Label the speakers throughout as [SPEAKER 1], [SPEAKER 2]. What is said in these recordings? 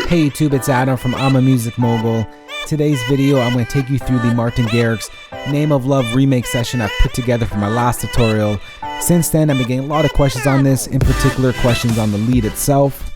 [SPEAKER 1] Hey YouTube, it's Adam from I'm a Music Mogul. Today's video, I'm going to take you through the Martin Garrix Name of Love remake session I've put together for my last tutorial. Since then, I've been getting a lot of questions on this, in particular questions on the lead itself.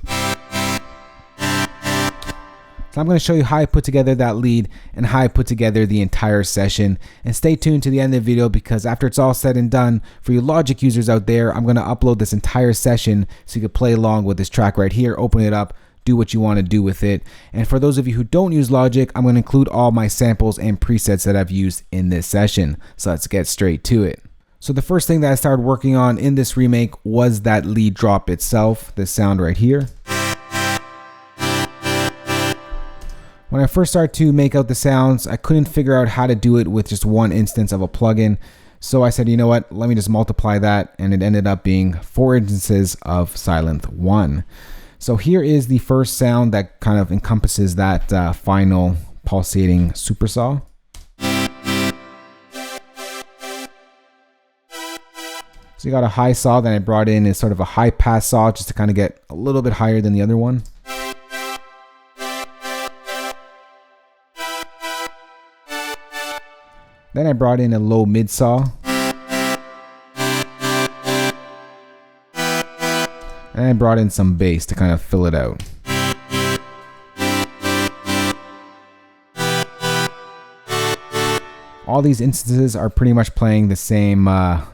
[SPEAKER 1] So I'm going to show you how I put together that lead and how I put together the entire session. And stay tuned to the end of the video, because after it's all said and done, for you Logic users out there, I'm going to upload this entire session so you can play along with this track right here, open it up, do what you want to do with it. And for those of you who don't use Logic, I'm going to include all my samples and presets that I've used in this session. So let's get straight to it. So the first thing that I started working on in this remake was that lead drop itself, this sound right here. When I first started to make out the sounds, I couldn't figure out how to do it with just one instance of a plugin. So I said, you know what, let me just multiply that, and it ended up being 4 instances of Silent 1. So here is the first sound that kind of encompasses that final pulsating supersaw. So you got a high saw, then I brought in is sort of a high pass saw just to kind of get a little bit higher than the other one. Then I brought in a low mid saw. And I brought in some bass to kind of fill it out. All these instances are pretty much playing the same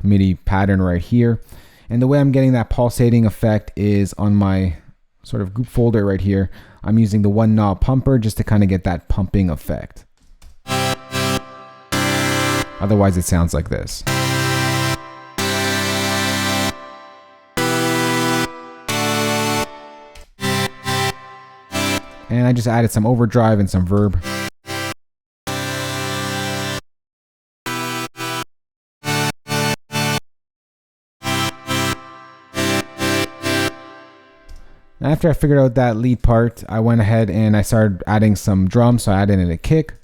[SPEAKER 1] MIDI pattern right here. And the way I'm getting that pulsating effect is on my sort of group folder right here. I'm using the one knob pumper just to kind of get that pumping effect. Otherwise it sounds like this. And I just added some overdrive and some verb. After I figured out that lead part, I went ahead and I started adding some drums. So I added in a kick.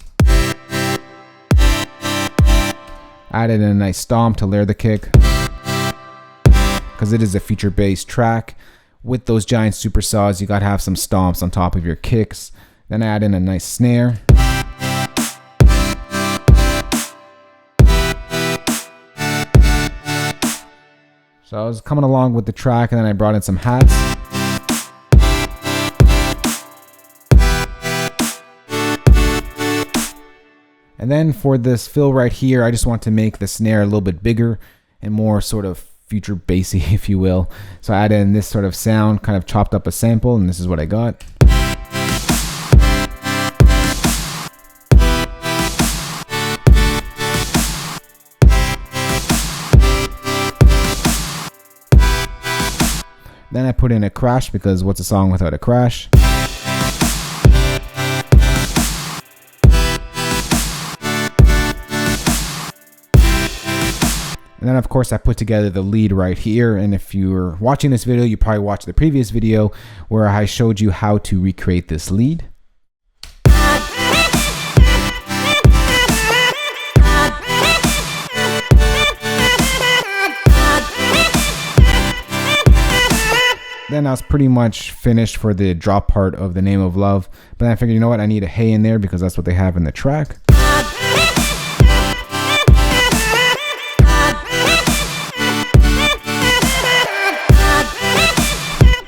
[SPEAKER 1] Added in a nice stomp to layer the kick, because it is a feature-based track. With those giant super saws, you gotta have some stomps on top of your kicks. Then I add in a nice snare. So I was coming along with the track, and then I brought in some hats. And then for this fill right here, I just want to make the snare a little bit bigger and more sort of future bassy, if you will. So I added in this sort of sound, kind of chopped up a sample, and this is what I got. Then I put in a crash, because what's a song without a crash? And then of course I put together the lead right here, and if you were watching this video, you probably watched the previous video where I showed you how to recreate this lead. Then I was pretty much finished for the drop part of the Name of Love, but then I figured, you know what, I need a hey in there because that's what they have in the track.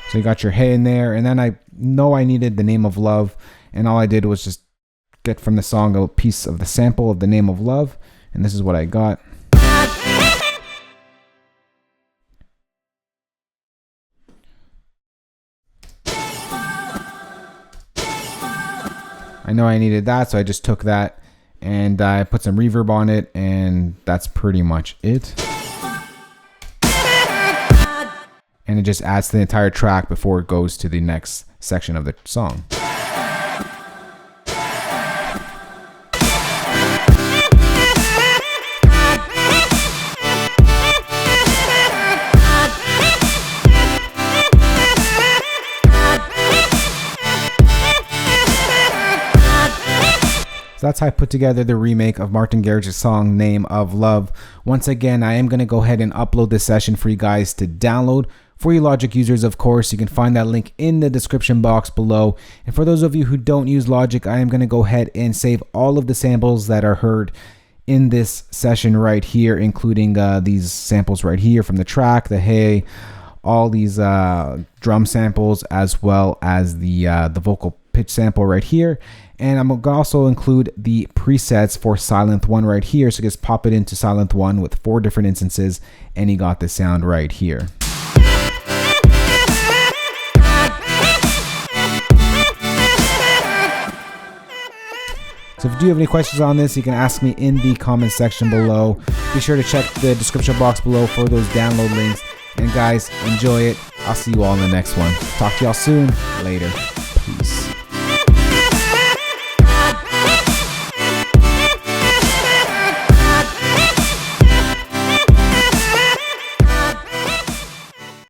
[SPEAKER 1] So you got your hey in there, and then I know I needed the Name of Love, and all I did was just get from the song a piece of the sample of the Name of Love, and this is what I got. I know I needed that, so I just took that and I put some reverb on it, and that's pretty much it. And it just adds to the entire track before it goes to the next section of the song. So that's how I put together the remake of Martin Garrix's song Name of Love. Once again, I am going to go ahead and upload this session for you guys to download. For you Logic users, of course, you can find that link in the description box below. And for those of you who don't use Logic, I am going to go ahead and save all of the samples that are heard in this session right here, including these samples right here from the track, the hey, all these drum samples, as well as the vocal pitch sample right here. And I'm going to also include the presets for Silent 1 right here. So just pop it into Silent 1 with 4 different instances, and you got the sound right here. So if you do have any questions on this, you can ask me in the comment section below. Be sure to check the description box below for those download links. And guys, enjoy it. I'll see you all in the next one. Talk to y'all soon. Later. Peace.